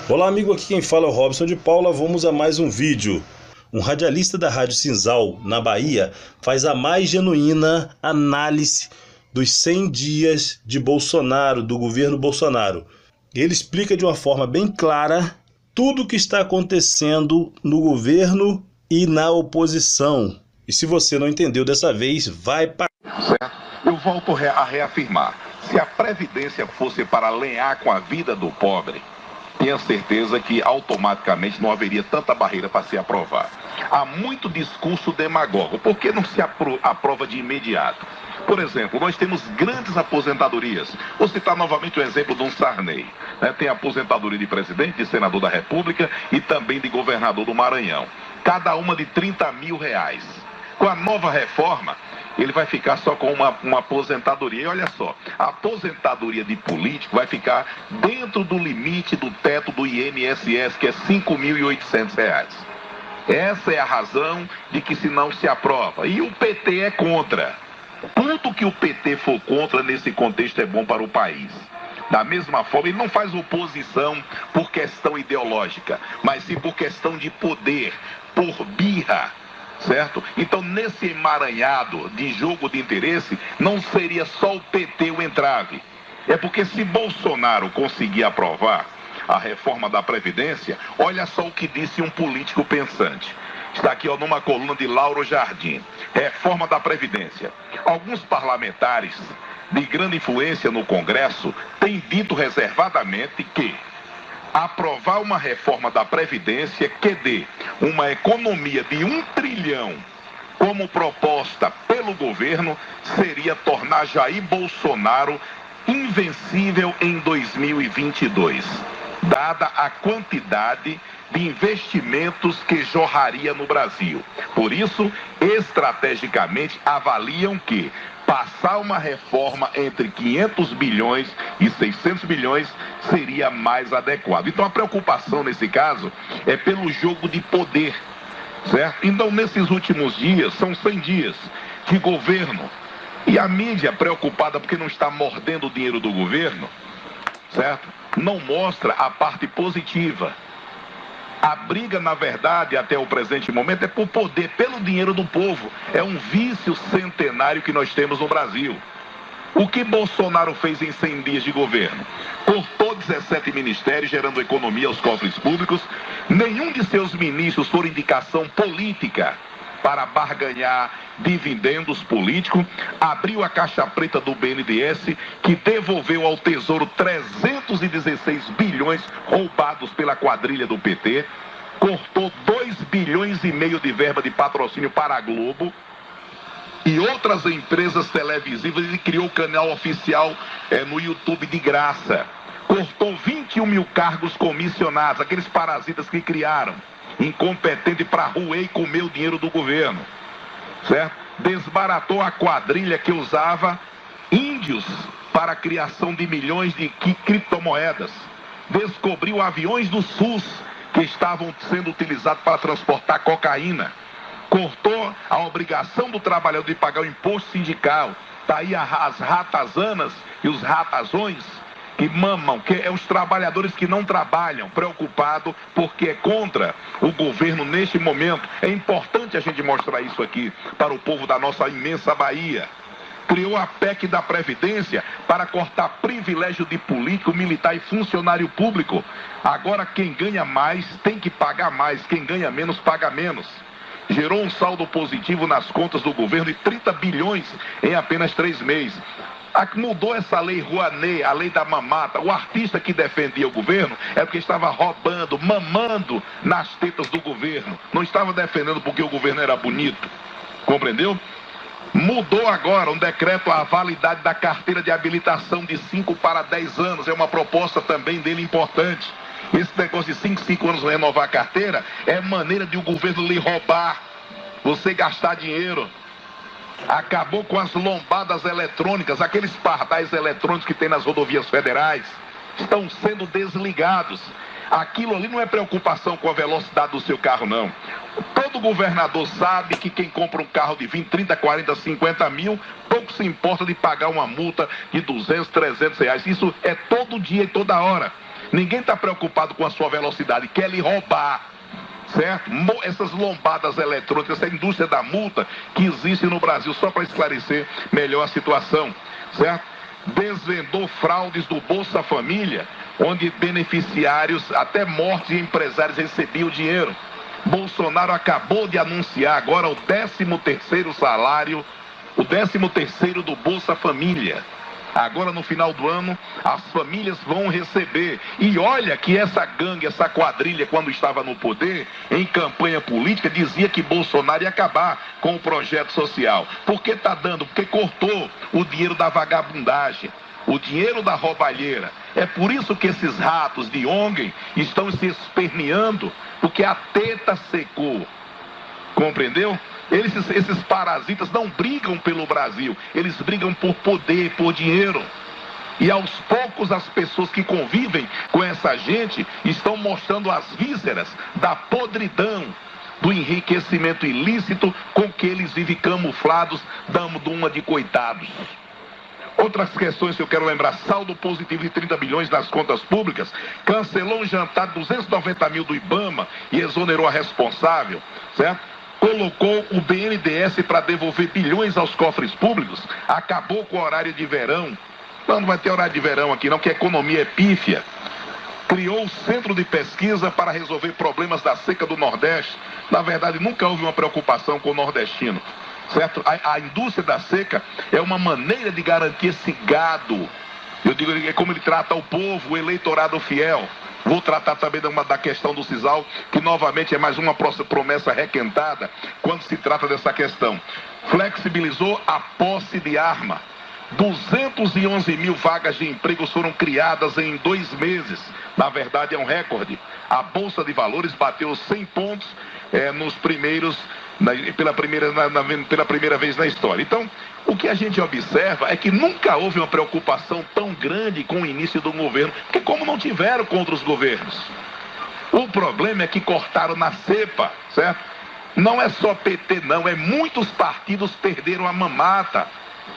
Olá amigo, aqui quem fala é o Robson de Paula, vamos a mais um vídeo. Um radialista da Rádio Cinzal, na Bahia, faz a mais genuína análise dos 100 dias de Bolsonaro, do governo Bolsonaro. Ele explica de uma forma bem clara tudo o que está acontecendo no governo e na oposição. E se você não entendeu dessa vez, vai para... Certo? Eu volto a reafirmar, se a Previdência fosse para alinhar com a vida do pobre, tenha certeza que automaticamente não haveria tanta barreira para se aprovar. Há muito discurso demagogo, por que não se aprova de imediato? Por exemplo, nós temos grandes aposentadorias. Vou citar novamente o exemplo de um Sarney. Tem aposentadoria de presidente, de senador da República e também de governador do Maranhão. Cada uma de R$30 mil. Com a nova reforma, ele vai ficar só com uma aposentadoria. E olha só, a aposentadoria de político vai ficar dentro do limite do teto do INSS, que é R$5.800. Essa é a razão de que se não se aprova. E o PT é contra. Tudo que o PT for contra nesse contexto é bom para o país. Da mesma forma, ele não faz oposição por questão ideológica, mas sim por questão de poder, por birra. Certo? Então, nesse emaranhado de jogo de interesse, não seria só o PT o entrave. É porque se Bolsonaro conseguir aprovar a reforma da Previdência, olha só o que disse um político pensante. Está aqui numa coluna de Lauro Jardim. Reforma da Previdência. Alguns parlamentares de grande influência no Congresso têm dito reservadamente que aprovar uma reforma da Previdência que dê uma economia de 1 trilhão como proposta pelo governo seria tornar Jair Bolsonaro invencível em 2022, dada a quantidade de investimentos que jorraria no Brasil. Por isso, estrategicamente, avaliam que passar uma reforma entre 500 bilhões e 600 bilhões seria mais adequado. Então a preocupação nesse caso é pelo jogo de poder, certo? Então nesses últimos dias, são 100 dias de governo, e a mídia preocupada porque não está mordendo o dinheiro do governo, certo? Não mostra a parte positiva. A briga, na verdade, até o presente momento, é por poder, pelo dinheiro do povo. É um vício centenário que nós temos no Brasil. O que Bolsonaro fez em 100 dias de governo? Cortou 17 ministérios, gerando economia aos cofres públicos. Nenhum de seus ministros por indicação política para barganhar dividendos políticos. Abriu a caixa preta do BNDES, que devolveu ao Tesouro 316 bilhões roubados pela quadrilha do PT. Cortou 2,5 bilhões de verba de patrocínio para a Globo e outras empresas televisivas. Ele criou o canal oficial no YouTube de graça. Cortou 21 mil cargos comissionados, aqueles parasitas que criaram, incompetente para roer e comer o dinheiro do governo, certo? Desbaratou a quadrilha que usava índios para a criação de milhões de criptomoedas. Descobriu aviões do SUS que estavam sendo utilizados para transportar cocaína. Cortou a obrigação do trabalhador de pagar o imposto sindical. Está aí as ratazanas e os ratazões que mamam, que é os trabalhadores que não trabalham, preocupado porque é contra o governo neste momento. É importante a gente mostrar isso aqui para o povo da nossa imensa Bahia. Criou a PEC da Previdência para cortar privilégio de político, militar e funcionário público. Agora quem ganha mais tem que pagar mais, quem ganha menos paga menos. Gerou um saldo positivo nas contas do governo de 30 bilhões em apenas 3 meses. Mudou essa lei Rouanet, a lei da mamata. O artista que defendia o governo é porque estava roubando, mamando nas tetas do governo. Não estava defendendo porque o governo era bonito. Compreendeu? Mudou agora um decreto a validade da carteira de habilitação de 5 para 10 anos. É uma proposta também dele importante. Esse negócio de 5 anos renovar a carteira é maneira de o governo lhe roubar, você gastar dinheiro. Acabou com as lombadas eletrônicas, aqueles pardais eletrônicos que tem nas rodovias federais, estão sendo desligados. Aquilo ali não é preocupação com a velocidade do seu carro, não. Todo governador sabe que quem compra um carro de 20, 30, 40, 50 mil, pouco se importa de pagar uma multa de 200, 300 reais. Isso é todo dia e toda hora. Ninguém está preocupado com a sua velocidade, quer lhe roubar. Certo? Essas lombadas eletrônicas, essa indústria da multa que existe no Brasil, só para esclarecer melhor a situação, certo? Desvendou fraudes do Bolsa Família, onde beneficiários, até mortos e empresários recebiam dinheiro. Bolsonaro acabou de anunciar agora o 13º salário, o 13º do Bolsa Família. Agora no final do ano as famílias vão receber. E olha que essa gangue, essa quadrilha, quando estava no poder, em campanha política, dizia que Bolsonaro ia acabar com o projeto social. Por que está dando? Porque cortou o dinheiro da vagabundagem, o dinheiro da roubalheira. É por isso que esses ratos de ONG estão se esperneando, porque a teta secou. Compreendeu? Esses parasitas não brigam pelo Brasil, eles brigam por poder, por dinheiro. E aos poucos as pessoas que convivem com essa gente estão mostrando as vísceras da podridão, do enriquecimento ilícito com que eles vivem camuflados, dando uma de coitados. Outras questões que eu quero lembrar: saldo positivo de 30 bilhões nas contas públicas, cancelou um jantar de 290 mil do IBAMA e exonerou a responsável, certo? Colocou o BNDES para devolver bilhões aos cofres públicos, acabou com o horário de verão. Não vai ter horário de verão aqui não, que a economia é pífia. Criou o centro de pesquisa para resolver problemas da seca do Nordeste. Na verdade, nunca houve uma preocupação com o nordestino, certo? A indústria da seca é uma maneira de garantir esse gado. Eu digo, é como ele trata o povo, o eleitorado fiel. Vou tratar também da questão do Sisal, que novamente é mais uma promessa requentada quando se trata dessa questão. Flexibilizou a posse de arma. 211 mil vagas de empregos foram criadas em 2 meses. Na verdade, é um recorde. A Bolsa de Valores bateu 100 pontos pela primeira vez na história. Então, o que a gente observa é que nunca houve uma preocupação tão grande com o início do governo, porque como não tiveram com outros governos. O problema é que cortaram na cepa, certo? Não é só PT não, muitos partidos perderam a mamata.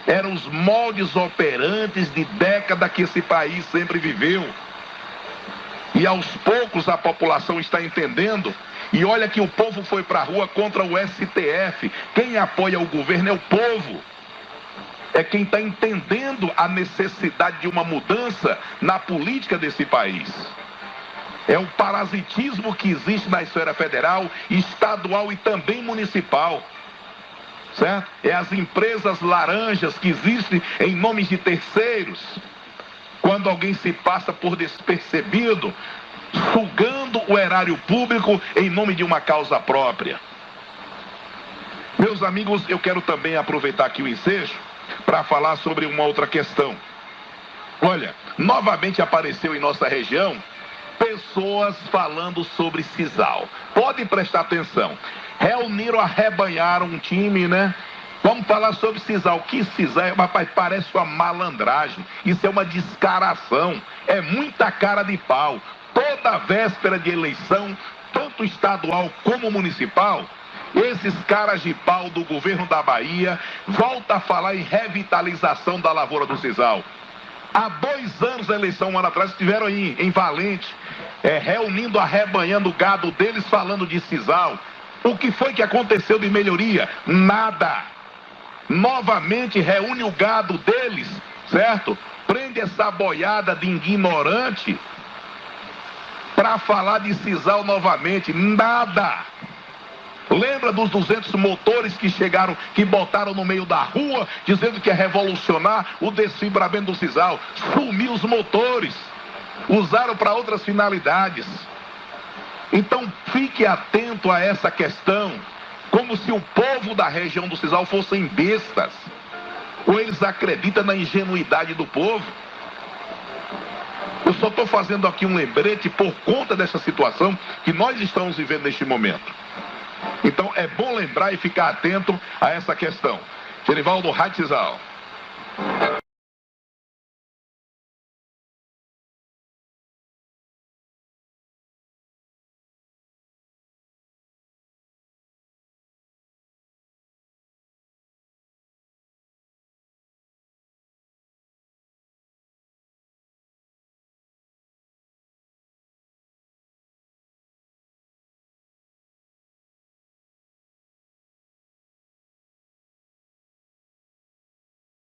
Eram os moldes operantes de década que esse país sempre viveu. E aos poucos a população está entendendo. E olha que o povo foi para a rua contra o STF. Quem apoia o governo é o povo. É quem está entendendo a necessidade de uma mudança na política desse país. É o parasitismo que existe na esfera federal, estadual e também municipal. Certo? É as empresas laranjas que existem em nome de terceiros. Quando alguém se passa por despercebido, sugando o erário público em nome de uma causa própria. Meus amigos, eu quero também aproveitar aqui o ensejo para falar sobre uma outra questão. Olha, novamente apareceu em nossa região pessoas falando sobre Sisal. Podem prestar atenção. Reuniram, arrebanharam um time, né? Vamos falar sobre Sisal. Que Sisal? Rapaz, parece uma malandragem. Isso é uma descaração. É muita cara de pau. Toda véspera de eleição, tanto estadual como municipal, esses caras de pau do governo da Bahia voltam a falar em revitalização da lavoura do Sisal. Há 2 anos da eleição, um ano atrás, estiveram aí em Valente, reunindo, arrebanhando o gado deles, falando de Sisal. O que foi que aconteceu de melhoria? Nada. Novamente reúne o gado deles, certo? Prende essa boiada de ignorante para falar de Sisal novamente. Nada. Lembra dos 200 motores que chegaram, que botaram no meio da rua, dizendo que ia revolucionar o desfibramento do Sisal? Sumiu os motores. Usaram para outras finalidades. Então fique atento a essa questão, como se o povo da região do Sisal fossem bestas, ou eles acreditam na ingenuidade do povo. Eu só estou fazendo aqui um lembrete por conta dessa situação que nós estamos vivendo neste momento. Então é bom lembrar e ficar atento a essa questão. Genivaldo, Rádio Sisal.